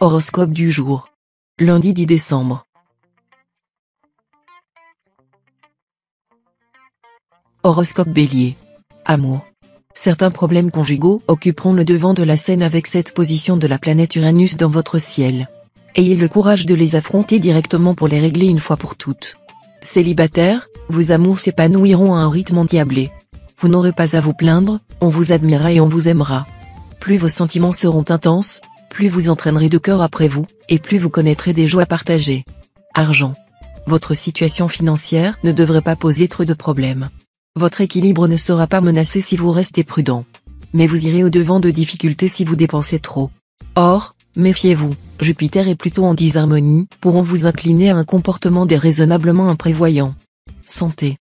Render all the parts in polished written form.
Horoscope du jour. Lundi 10 décembre. Horoscope Bélier. Amour. Certains problèmes conjugaux occuperont le devant de la scène avec cette position de la planète Uranus dans votre ciel. Ayez le courage de les affronter directement pour les régler une fois pour toutes. Célibataire, vos amours s'épanouiront à un rythme endiablé. Vous n'aurez pas à vous plaindre, on vous admirera et on vous aimera. Plus vos sentiments seront intenses, plus vous entraînerez de cœur après vous, et plus vous connaîtrez des joies partagées. Argent. Votre situation financière ne devrait pas poser trop de problèmes. Votre équilibre ne sera pas menacé si vous restez prudent. Mais vous irez au-devant de difficultés si vous dépensez trop. Or, méfiez-vous, Jupiter et Pluton en disharmonie pourront vous incliner à un comportement déraisonnablement imprévoyant. Santé.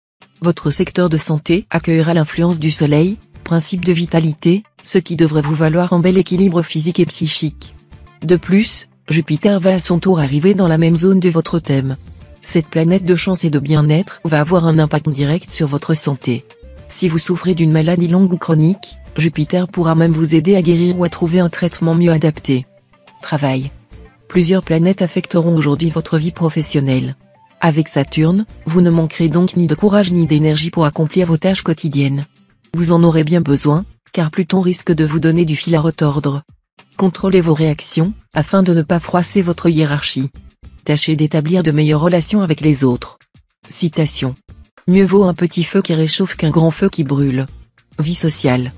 Votre secteur de santé accueillera l'influence du Soleil, principe de vitalité, ce qui devrait vous valoir un bel équilibre physique et psychique. De plus, Jupiter va à son tour arriver dans la même zone de votre thème. Cette planète de chance et de bien-être va avoir un impact direct sur votre santé. Si vous souffrez d'une maladie longue ou chronique, Jupiter pourra même vous aider à guérir ou à trouver un traitement mieux adapté. Travail. Plusieurs planètes affecteront aujourd'hui votre vie professionnelle. Avec Saturne, vous ne manquerez donc ni de courage ni d'énergie pour accomplir vos tâches quotidiennes. Vous en aurez bien besoin, car Pluton risque de vous donner du fil à retordre. Contrôlez vos réactions, afin de ne pas froisser votre hiérarchie. Tâchez d'établir de meilleures relations avec les autres. Citation. Mieux vaut un petit feu qui réchauffe qu'un grand feu qui brûle. Vie sociale.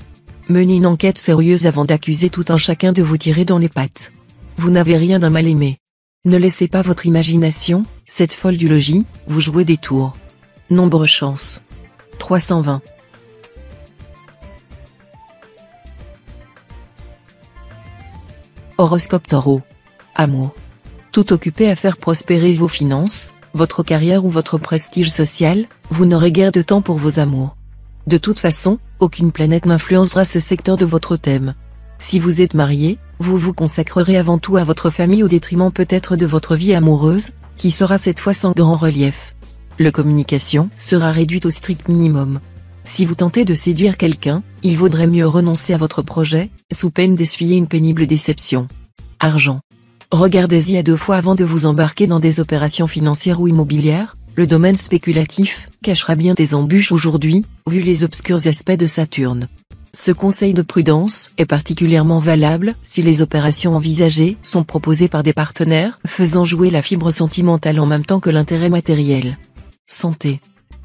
Menez une enquête sérieuse avant d'accuser tout un chacun de vous tirer dans les pattes. Vous n'avez rien d'un mal aimé. Ne laissez pas votre imagination, cette folle du logis, vous jouer des tours. Nombre chance. 320. Horoscope Taureau. Amour. Tout occupé à faire prospérer vos finances, votre carrière ou votre prestige social, vous n'aurez guère de temps pour vos amours. De toute façon, aucune planète n'influencera ce secteur de votre thème. Si vous êtes marié, vous vous consacrerez avant tout à votre famille au détriment peut-être de votre vie amoureuse, qui sera cette fois sans grand relief. La communication sera réduite au strict minimum. Si vous tentez de séduire quelqu'un, il vaudrait mieux renoncer à votre projet, sous peine d'essuyer une pénible déception. Argent. Regardez-y à deux fois avant de vous embarquer dans des opérations financières ou immobilières, le domaine spéculatif cachera bien des embûches aujourd'hui, vu les obscurs aspects de Saturne. Ce conseil de prudence est particulièrement valable si les opérations envisagées sont proposées par des partenaires faisant jouer la fibre sentimentale en même temps que l'intérêt matériel. Santé.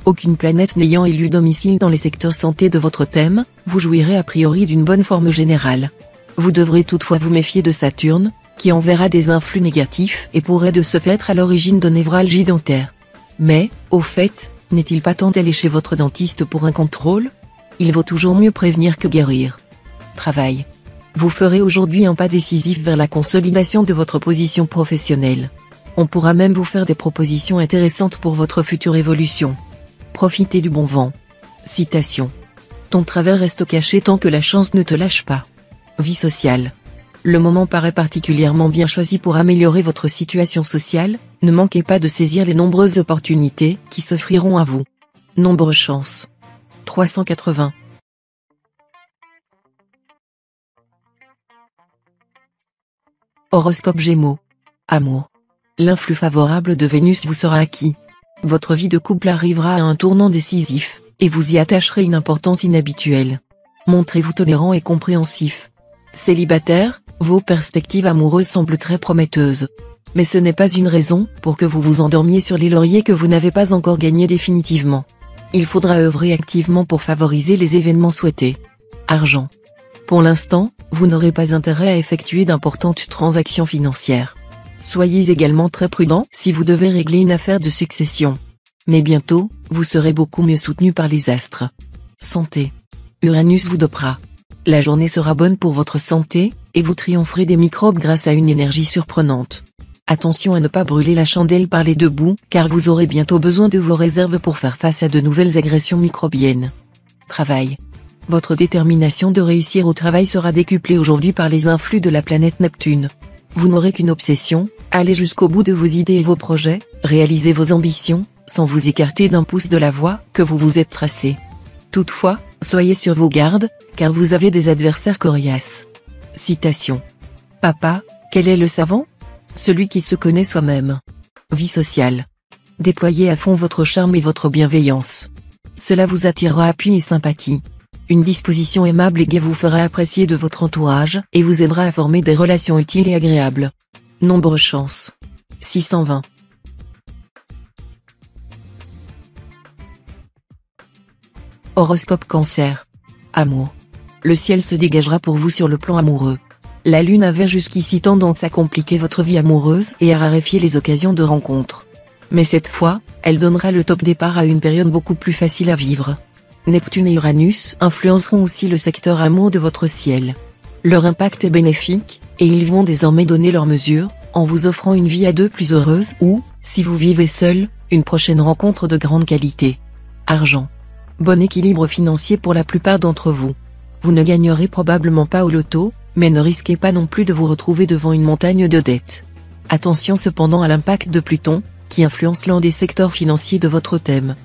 Aucune planète n'ayant élu domicile dans les secteurs santé de votre thème, vous jouirez a priori d'une bonne forme générale. Vous devrez toutefois vous méfier de Saturne, qui enverra des influx négatifs et pourrait de ce fait être à l'origine de névralgie dentaire. Mais, au fait, n'est-il pas temps d'aller chez votre dentiste pour un contrôle ? Il vaut toujours mieux prévenir que guérir. Travail. Vous ferez aujourd'hui un pas décisif vers la consolidation de votre position professionnelle. On pourra même vous faire des propositions intéressantes pour votre future évolution. Profitez du bon vent. Citation. Ton travers reste caché tant que la chance ne te lâche pas. Vie sociale. Le moment paraît particulièrement bien choisi pour améliorer votre situation sociale, ne manquez pas de saisir les nombreuses opportunités qui s'offriront à vous. Nombre chance. 380. Horoscope Gémeaux. Amour. L'influx favorable de Vénus vous sera acquis. Votre vie de couple arrivera à un tournant décisif, et vous y attacherez une importance inhabituelle. Montrez-vous tolérant et compréhensif. Célibataire, vos perspectives amoureuses semblent très prometteuses. Mais ce n'est pas une raison pour que vous vous endormiez sur les lauriers que vous n'avez pas encore gagnés définitivement. Il faudra œuvrer activement pour favoriser les événements souhaités. Argent. Pour l'instant, vous n'aurez pas intérêt à effectuer d'importantes transactions financières. Soyez également très prudent si vous devez régler une affaire de succession. Mais bientôt, vous serez beaucoup mieux soutenu par les astres. Santé. Uranus vous dopera. La journée sera bonne pour votre santé, et vous triompherez des microbes grâce à une énergie surprenante. Attention à ne pas brûler la chandelle par les deux bouts, car vous aurez bientôt besoin de vos réserves pour faire face à de nouvelles agressions microbiennes. Travail. Votre détermination de réussir au travail sera décuplée aujourd'hui par les influx de la planète Neptune. Vous n'aurez qu'une obsession, allez jusqu'au bout de vos idées et vos projets, réalisez vos ambitions, sans vous écarter d'un pouce de la voie que vous vous êtes tracée. Toutefois, soyez sur vos gardes, car vous avez des adversaires coriaces. Citation. Papa, Quel est le savant? Celui qui se connaît soi-même. Vie sociale. Déployez à fond votre charme et votre bienveillance. Cela vous attirera appui et sympathie. Une disposition aimable et gaie vous fera apprécier de votre entourage et vous aidera à former des relations utiles et agréables. Nombre chance. 620. Horoscope Cancer. Amour. Le ciel se dégagera pour vous sur le plan amoureux. La lune avait jusqu'ici tendance à compliquer votre vie amoureuse et à raréfier les occasions de rencontre. Mais cette fois, elle donnera le top départ à une période beaucoup plus facile à vivre. Neptune et Uranus influenceront aussi le secteur amour de votre ciel. Leur impact est bénéfique, et ils vont désormais donner leur mesure, en vous offrant une vie à deux plus heureuse ou, si vous vivez seul, une prochaine rencontre de grande qualité. Argent. Bon équilibre financier pour la plupart d'entre vous. Vous ne gagnerez probablement pas au loto, mais ne risquez pas non plus de vous retrouver devant une montagne de dettes. Attention cependant à l'impact de Pluton, qui influence l'un des secteurs financiers de votre thème.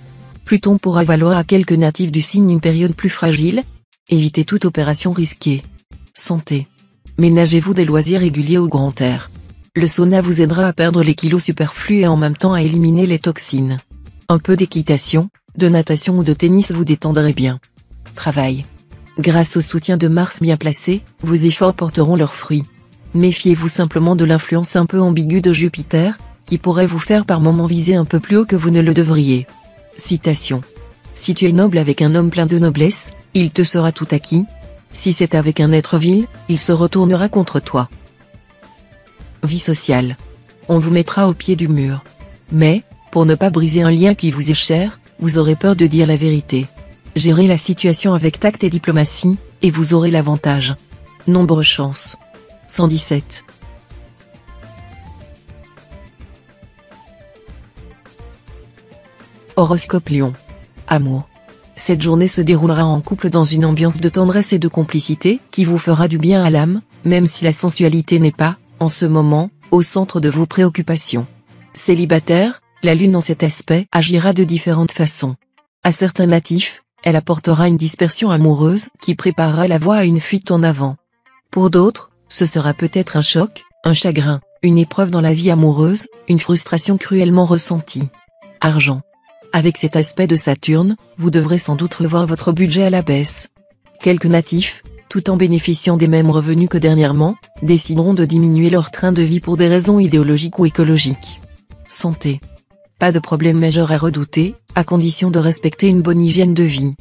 Pluton pourra valoir à quelques natifs du signe une période plus fragile. Évitez toute opération risquée. Santé. Ménagez-vous des loisirs réguliers au grand air. Le sauna vous aidera à perdre les kilos superflus et en même temps à éliminer les toxines. Un peu d'équitation, de natation ou de tennis vous détendrez bien. Travail. Grâce au soutien de Mars bien placé, vos efforts porteront leurs fruits. Méfiez-vous simplement de l'influence un peu ambiguë de Jupiter, qui pourrait vous faire par moments viser un peu plus haut que vous ne le devriez. Citation. Si tu es noble avec un homme plein de noblesse, il te sera tout acquis. Si c'est avec un être vil, il se retournera contre toi. Vie sociale. On vous mettra au pied du mur. Mais, pour ne pas briser un lien qui vous est cher, vous aurez peur de dire la vérité. Gérez la situation avec tact et diplomatie, et vous aurez l'avantage. Nombre chance. 117. Horoscope Lion. Amour. Cette journée se déroulera en couple dans une ambiance de tendresse et de complicité qui vous fera du bien à l'âme, même si la sensualité n'est pas, en ce moment, au centre de vos préoccupations. Célibataire, la lune en cet aspect agira de différentes façons. À certains natifs, elle apportera une dispersion amoureuse qui préparera la voie à une fuite en avant. Pour d'autres, ce sera peut-être un choc, un chagrin, une épreuve dans la vie amoureuse, une frustration cruellement ressentie. Argent. Avec cet aspect de Saturne, vous devrez sans doute revoir votre budget à la baisse. Quelques natifs, tout en bénéficiant des mêmes revenus que dernièrement, décideront de diminuer leur train de vie pour des raisons idéologiques ou écologiques. Santé. Pas de problème majeur à redouter, à condition de respecter une bonne hygiène de vie.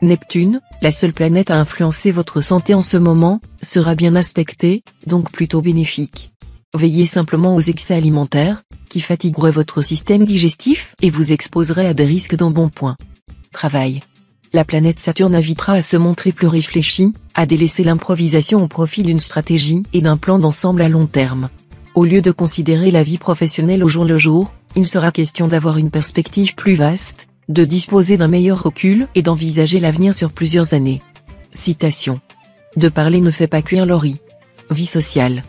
Neptune, la seule planète à influencer votre santé en ce moment, sera bien aspectée, donc plutôt bénéfique. Veillez simplement aux excès alimentaires, qui fatigueraient votre système digestif et vous exposeraient à des risques d'embonpoint. Travail. La planète Saturne invitera à se montrer plus réfléchi, à délaisser l'improvisation au profit d'une stratégie et d'un plan d'ensemble à long terme. Au lieu de considérer la vie professionnelle au jour le jour, il sera question d'avoir une perspective plus vaste, de disposer d'un meilleur recul et d'envisager l'avenir sur plusieurs années. Citation. De parler ne fait pas cuire le riz. Vie sociale.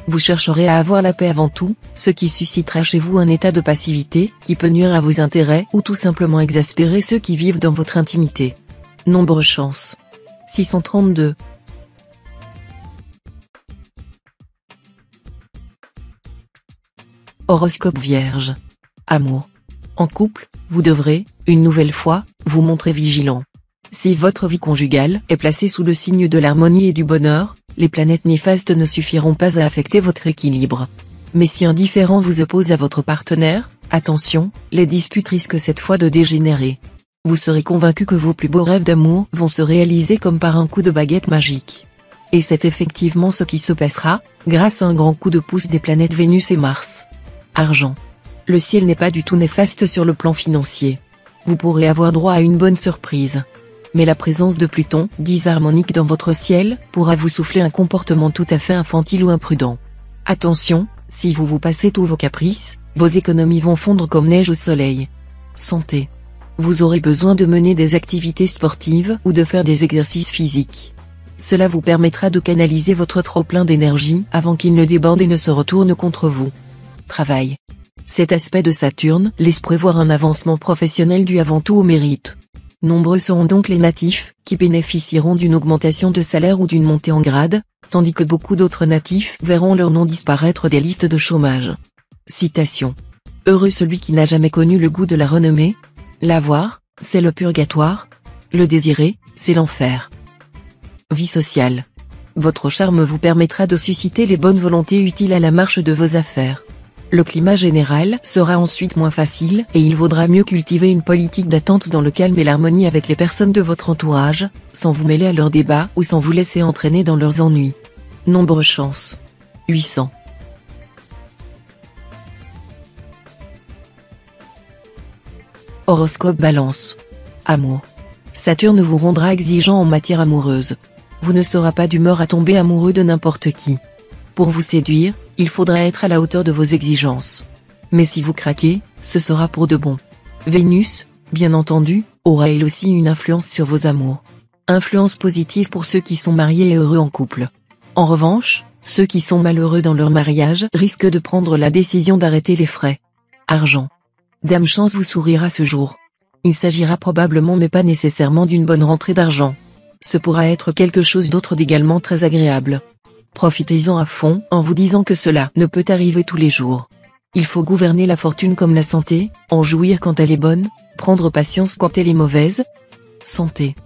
Vous chercherez à avoir la paix avant tout, ce qui suscitera chez vous un état de passivité qui peut nuire à vos intérêts ou tout simplement exaspérer ceux qui vivent dans votre intimité. Nombre chance. 632. Horoscope Vierge. Amour. En couple, vous devrez, une nouvelle fois, vous montrer vigilant. Si votre vie conjugale est placée sous le signe de l'harmonie et du bonheur, les planètes néfastes ne suffiront pas à affecter votre équilibre. Mais si un différend vous oppose à votre partenaire, attention, les disputes risquent cette fois de dégénérer. Vous serez convaincu que vos plus beaux rêves d'amour vont se réaliser comme par un coup de baguette magique. Et c'est effectivement ce qui se passera, grâce à un grand coup de pouce des planètes Vénus et Mars. Argent. Le ciel n'est pas du tout néfaste sur le plan financier. Vous pourrez avoir droit à une bonne surprise. Mais la présence de Pluton, disharmonique dans votre ciel, pourra vous souffler un comportement tout à fait infantile ou imprudent. Attention, si vous vous passez tous vos caprices, vos économies vont fondre comme neige au soleil. Santé. Vous aurez besoin de mener des activités sportives ou de faire des exercices physiques. Cela vous permettra de canaliser votre trop-plein d'énergie avant qu'il ne déborde et ne se retourne contre vous. Travail. Cet aspect de Saturne laisse prévoir un avancement professionnel dû avant tout au mérite. Nombreux seront donc les natifs qui bénéficieront d'une augmentation de salaire ou d'une montée en grade, tandis que beaucoup d'autres natifs verront leur nom disparaître des listes de chômage. Citation. Heureux celui qui n'a jamais connu le goût de la renommée. L'avoir, c'est le purgatoire. Le désirer, c'est l'enfer. Vie sociale. Votre charme vous permettra de susciter les bonnes volontés utiles à la marche de vos affaires. Le climat général sera ensuite moins facile et il vaudra mieux cultiver une politique d'attente dans le calme et l'harmonie avec les personnes de votre entourage, sans vous mêler à leurs débats ou sans vous laisser entraîner dans leurs ennuis. Nombre chance. 800. Horoscope Balance. Amour. Saturne vous rendra exigeant en matière amoureuse. Vous ne serez pas d'humeur à tomber amoureux de n'importe qui. Pour vous séduire, il faudra être à la hauteur de vos exigences. Mais si vous craquez, ce sera pour de bon. Vénus, bien entendu, aura elle aussi une influence sur vos amours. Influence positive pour ceux qui sont mariés et heureux en couple. En revanche, ceux qui sont malheureux dans leur mariage risquent de prendre la décision d'arrêter les frais. Argent. Dame Chance vous sourira ce jour. Il s'agira probablement mais pas nécessairement d'une bonne rentrée d'argent. Ce pourra être quelque chose d'autre d'également très agréable. Profitez-en à fond en vous disant que cela ne peut arriver tous les jours. Il faut gouverner la fortune comme la santé, en jouir quand elle est bonne, prendre patience quand elle est mauvaise. Santé.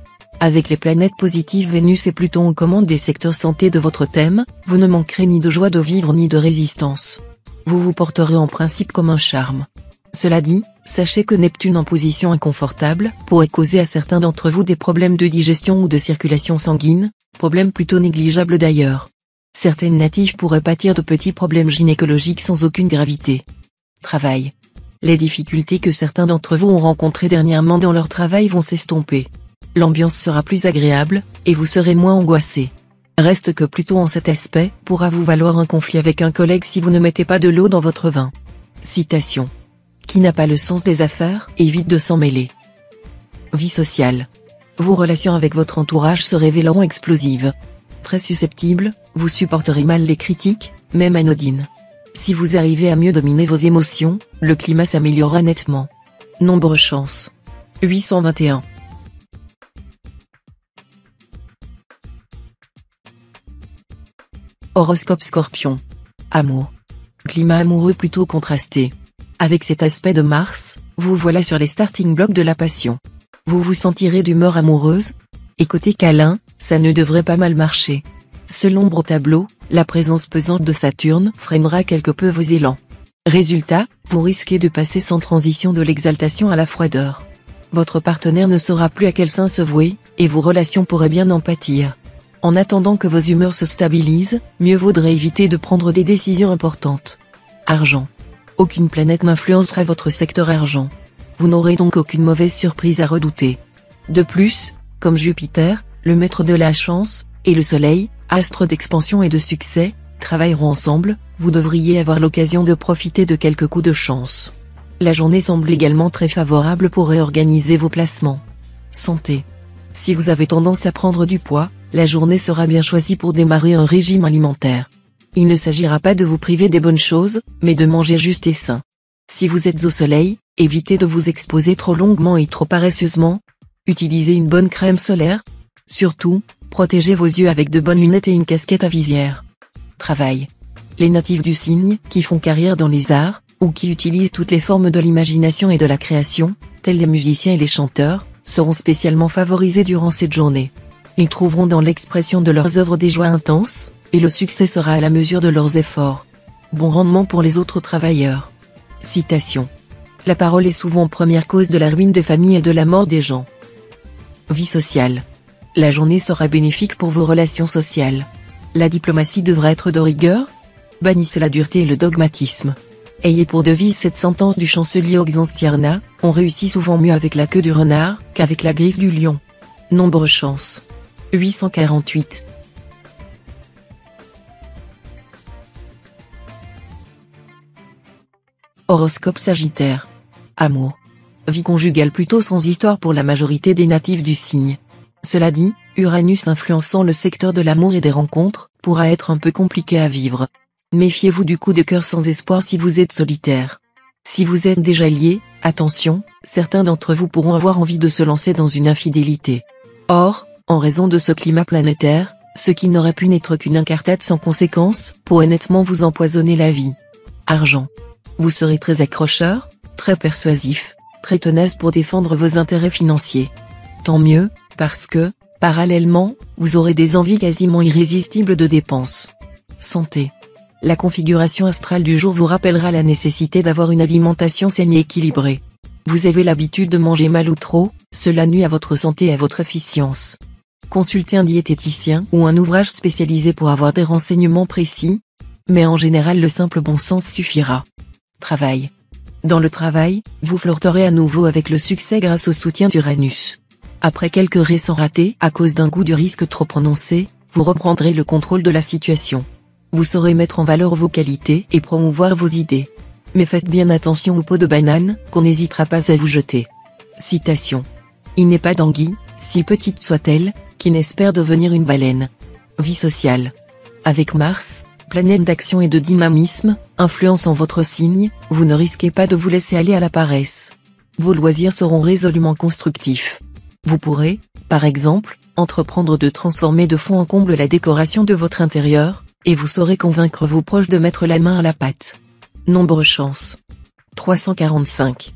Avec les planètes positives Vénus et Pluton aux commandes des secteurs santé de votre thème, vous ne manquerez ni de joie de vivre ni de résistance. Vous vous porterez en principe comme un charme. Cela dit, sachez que Neptune en position inconfortable pourrait causer à certains d'entre vous des problèmes de digestion ou de circulation sanguine, problèmes plutôt négligeables d'ailleurs. Certaines natives pourraient pâtir de petits problèmes gynécologiques sans aucune gravité. Travail. Les difficultés que certains d'entre vous ont rencontrées dernièrement dans leur travail vont s'estomper. L'ambiance sera plus agréable, et vous serez moins angoissé. Reste que Pluton en cet aspect pourra vous valoir un conflit avec un collègue si vous ne mettez pas de l'eau dans votre vin. Citation. Qui n'a pas le sens des affaires évite de s'en mêler. Vie sociale. Vos relations avec votre entourage se révéleront explosives. Très susceptible, vous supporterez mal les critiques, même anodines. Si vous arrivez à mieux dominer vos émotions, le climat s'améliorera nettement. Nombre chance. 821. Horoscope Scorpion. Amour. Climat amoureux plutôt contrasté. Avec cet aspect de Mars, vous voilà sur les starting blocks de la passion. Vous vous sentirez d'humeur amoureuse. Et côté câlin, ça ne devrait pas mal marcher. Selon l'ombre au tableau, la présence pesante de Saturne freinera quelque peu vos élans. Résultat, vous risquez de passer sans transition de l'exaltation à la froideur. Votre partenaire ne saura plus à quel sein se vouer, et vos relations pourraient bien en pâtir. En attendant que vos humeurs se stabilisent, mieux vaudrait éviter de prendre des décisions importantes. Argent. Aucune planète n'influencera votre secteur argent. Vous n'aurez donc aucune mauvaise surprise à redouter. De plus, comme Jupiter, le maître de la chance, et le Soleil, astre d'expansion et de succès, travailleront ensemble, vous devriez avoir l'occasion de profiter de quelques coups de chance. La journée semble également très favorable pour réorganiser vos placements. Santé. Si vous avez tendance à prendre du poids, la journée sera bien choisie pour démarrer un régime alimentaire. Il ne s'agira pas de vous priver des bonnes choses, mais de manger juste et sain. Si vous êtes au soleil, évitez de vous exposer trop longuement et trop paresseusement. Utilisez une bonne crème solaire. Surtout, protégez vos yeux avec de bonnes lunettes et une casquette à visière. Travail. Les natifs du signe, qui font carrière dans les arts, ou qui utilisent toutes les formes de l'imagination et de la création, tels les musiciens et les chanteurs, seront spécialement favorisés durant cette journée. Ils trouveront dans l'expression de leurs œuvres des joies intenses, et le succès sera à la mesure de leurs efforts. Bon rendement pour les autres travailleurs. Citation. La parole est souvent première cause de la ruine des familles et de la mort des gens. Vie sociale. La journée sera bénéfique pour vos relations sociales. La diplomatie devra être de rigueur. Bannissez la dureté et le dogmatisme. Ayez pour devise cette sentence du chancelier Oxenstierna, on réussit souvent mieux avec la queue du renard qu'avec la griffe du lion. Nombre chance. 848. Horoscope Sagittaire. Amour. Vie conjugale plutôt sans histoire pour la majorité des natifs du signe. Cela dit, Uranus influençant le secteur de l'amour et des rencontres, pourra être un peu compliqué à vivre. Méfiez-vous du coup de cœur sans espoir si vous êtes solitaire. Si vous êtes déjà lié, attention, certains d'entre vous pourront avoir envie de se lancer dans une infidélité. Or, en raison de ce climat planétaire, Ce qui n'aurait pu n'être qu'une incartade sans conséquence, pourrait nettement vous empoisonner la vie. Argent. Vous serez très accrocheur, très persuasif, très tenace pour défendre vos intérêts financiers. Tant mieux, parce que, parallèlement, vous aurez des envies quasiment irrésistibles de dépenses. Santé. La configuration astrale du jour vous rappellera la nécessité d'avoir une alimentation saine et équilibrée. Vous avez l'habitude de manger mal ou trop, cela nuit à votre santé et à votre efficience. Consultez un diététicien ou un ouvrage spécialisé pour avoir des renseignements précis, mais en général le simple bon sens suffira. Travail. Dans le travail, vous flirterez à nouveau avec le succès grâce au soutien d'Uranus. Après quelques récents ratés à cause d'un goût du risque trop prononcé, vous reprendrez le contrôle de la situation. Vous saurez mettre en valeur vos qualités et promouvoir vos idées. Mais faites bien attention aux peaux de banane, qu'on n'hésitera pas à vous jeter. Citation. Il n'est pas d'anguille, si petite soit-elle, qui n'espère devenir une baleine. Vie sociale. Avec Mars, planète d'action et de dynamisme, influençant votre signe, vous ne risquez pas de vous laisser aller à la paresse. Vos loisirs seront résolument constructifs. Vous pourrez, par exemple, entreprendre de transformer de fond en comble la décoration de votre intérieur, et vous saurez convaincre vos proches de mettre la main à la pâte. Nombre chance. 345.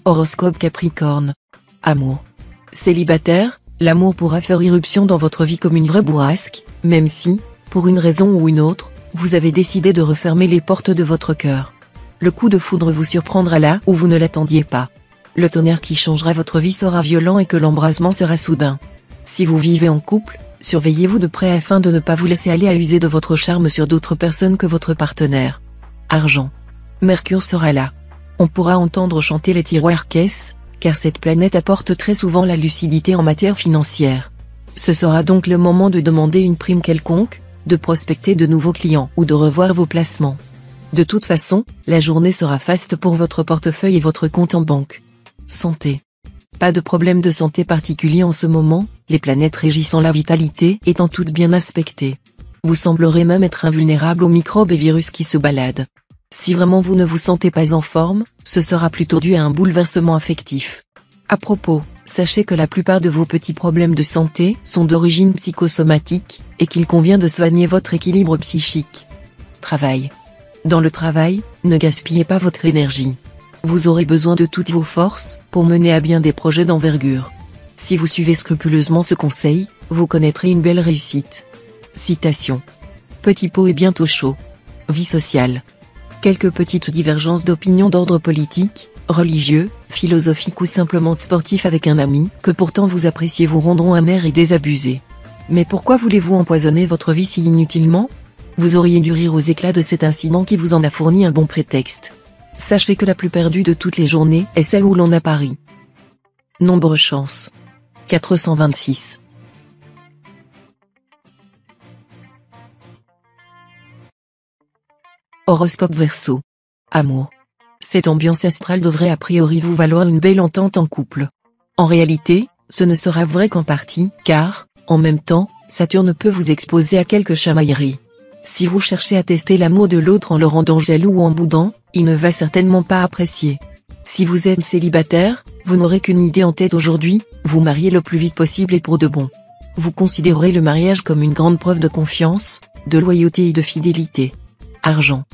Horoscope Capricorne. Amour. Célibataire, l'amour pourra faire irruption dans votre vie comme une vraie bourrasque, même si, pour une raison ou une autre, vous avez décidé de refermer les portes de votre cœur. Le coup de foudre vous surprendra là où vous ne l'attendiez pas. Le tonnerre qui changera votre vie sera violent et que l'embrasement sera soudain. Si vous vivez en couple, surveillez-vous de près afin de ne pas vous laisser aller à user de votre charme sur d'autres personnes que votre partenaire. Argent. Mercure sera là. On pourra entendre chanter les tiroirs caisses, car cette planète apporte très souvent la lucidité en matière financière. Ce sera donc le moment de demander une prime quelconque, de prospecter de nouveaux clients ou de revoir vos placements. De toute façon, la journée sera faste pour votre portefeuille et votre compte en banque. Santé. Pas de problème de santé particulier en ce moment, les planètes régissant la vitalité étant toutes bien aspectées. Vous semblerez même être invulnérable aux microbes et virus qui se baladent. Si vraiment vous ne vous sentez pas en forme, ce sera plutôt dû à un bouleversement affectif. À propos, sachez que la plupart de vos petits problèmes de santé sont d'origine psychosomatique, et qu'il convient de soigner votre équilibre psychique. Travail. Dans le travail, ne gaspillez pas votre énergie. Vous aurez besoin de toutes vos forces pour mener à bien des projets d'envergure. Si vous suivez scrupuleusement ce conseil, vous connaîtrez une belle réussite. Citation. Petit pot est bientôt chaud. Vie sociale. Quelques petites divergences d'opinion d'ordre politique, religieux, philosophique ou simplement sportif avec un ami que pourtant vous appréciez vous rendront amer et désabusé. Mais pourquoi voulez-vous empoisonner votre vie si inutilement ? Vous auriez dû rire aux éclats de cet incident qui vous en a fourni un bon prétexte. Sachez que la plus perdue de toutes les journées est celle où l'on a pari. Nombre chance. 426. Horoscope Verseau. Amour. Cette ambiance astrale devrait a priori vous valoir une belle entente en couple. En réalité, ce ne sera vrai qu'en partie, car, en même temps, Saturne peut vous exposer à quelques chamailleries. Si vous cherchez à tester l'amour de l'autre en le rendant jaloux ou en boudant, il ne va certainement pas apprécier. Si vous êtes célibataire, vous n'aurez qu'une idée en tête aujourd'hui, vous marier le plus vite possible et pour de bon. Vous considérerez le mariage comme une grande preuve de confiance, de loyauté et de fidélité. Argent.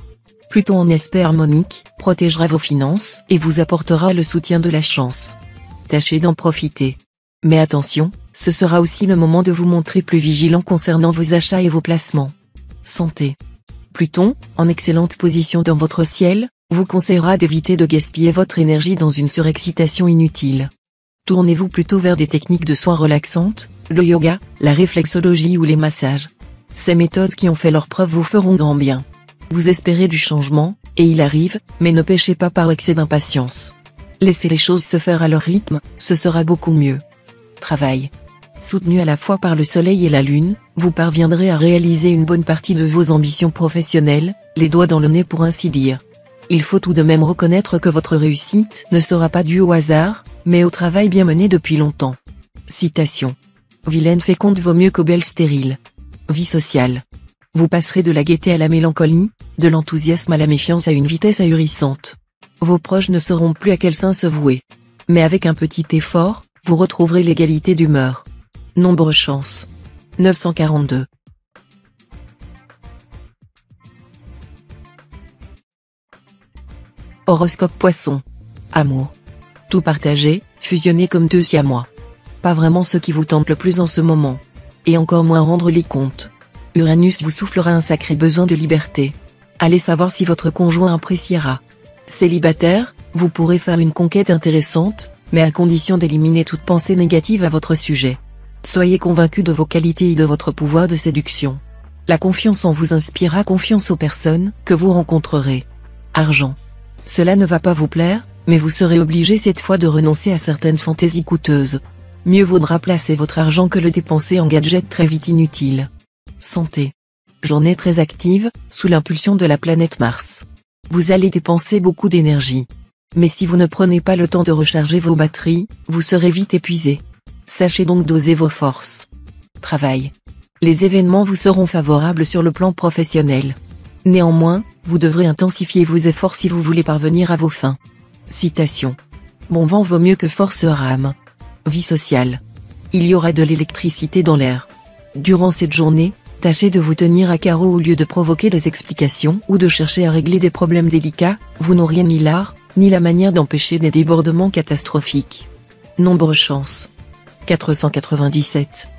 Pluton en aspect harmonique, protégera vos finances et vous apportera le soutien de la chance. Tâchez d'en profiter. Mais attention, ce sera aussi le moment de vous montrer plus vigilant concernant vos achats et vos placements. Santé. Pluton, en excellente position dans votre ciel, vous conseillera d'éviter de gaspiller votre énergie dans une surexcitation inutile. Tournez-vous plutôt vers des techniques de soins relaxantes, le yoga, la réflexologie ou les massages. Ces méthodes qui ont fait leur preuve vous feront grand bien. Vous espérez du changement, et il arrive, mais ne péchez pas par excès d'impatience. Laissez les choses se faire à leur rythme, ce sera beaucoup mieux. Travail. Soutenu à la fois par le soleil et la lune, vous parviendrez à réaliser une bonne partie de vos ambitions professionnelles, les doigts dans le nez pour ainsi dire. Il faut tout de même reconnaître que votre réussite ne sera pas due au hasard, mais au travail bien mené depuis longtemps. Citation. Vilaine féconde vaut mieux qu'aux belles stériles. Vie sociale. Vous passerez de la gaieté à la mélancolie, de l'enthousiasme à la méfiance à une vitesse ahurissante. Vos proches ne sauront plus à quel saint se vouer. Mais avec un petit effort, vous retrouverez l'égalité d'humeur. Nombre chance. 942. Horoscope Poisson. Amour. Tout partager, fusionner comme deux siamois. Pas vraiment ce qui vous tente le plus en ce moment. Et encore moins rendre les comptes. Uranus vous soufflera un sacré besoin de liberté. Allez savoir si votre conjoint appréciera. Célibataire, vous pourrez faire une conquête intéressante, mais à condition d'éliminer toute pensée négative à votre sujet. Soyez convaincu de vos qualités et de votre pouvoir de séduction. La confiance en vous inspirera confiance aux personnes que vous rencontrerez. Argent. Cela ne va pas vous plaire, mais vous serez obligé cette fois de renoncer à certaines fantaisies coûteuses. Mieux vaudra placer votre argent que le dépenser en gadgets très vite inutiles. Santé. Journée très active, sous l'impulsion de la planète Mars. Vous allez dépenser beaucoup d'énergie. Mais si vous ne prenez pas le temps de recharger vos batteries, vous serez vite épuisé. Sachez donc doser vos forces. Travail. Les événements vous seront favorables sur le plan professionnel. Néanmoins, vous devrez intensifier vos efforts si vous voulez parvenir à vos fins. Citation. Bon vent vaut mieux que force rame. Vie sociale. Il y aura de l'électricité dans l'air. Durant cette journée, tâchez de vous tenir à carreau au lieu de provoquer des explications ou de chercher à régler des problèmes délicats, vous n'auriez ni l'art, ni la manière d'empêcher des débordements catastrophiques. Nombre chance. 497.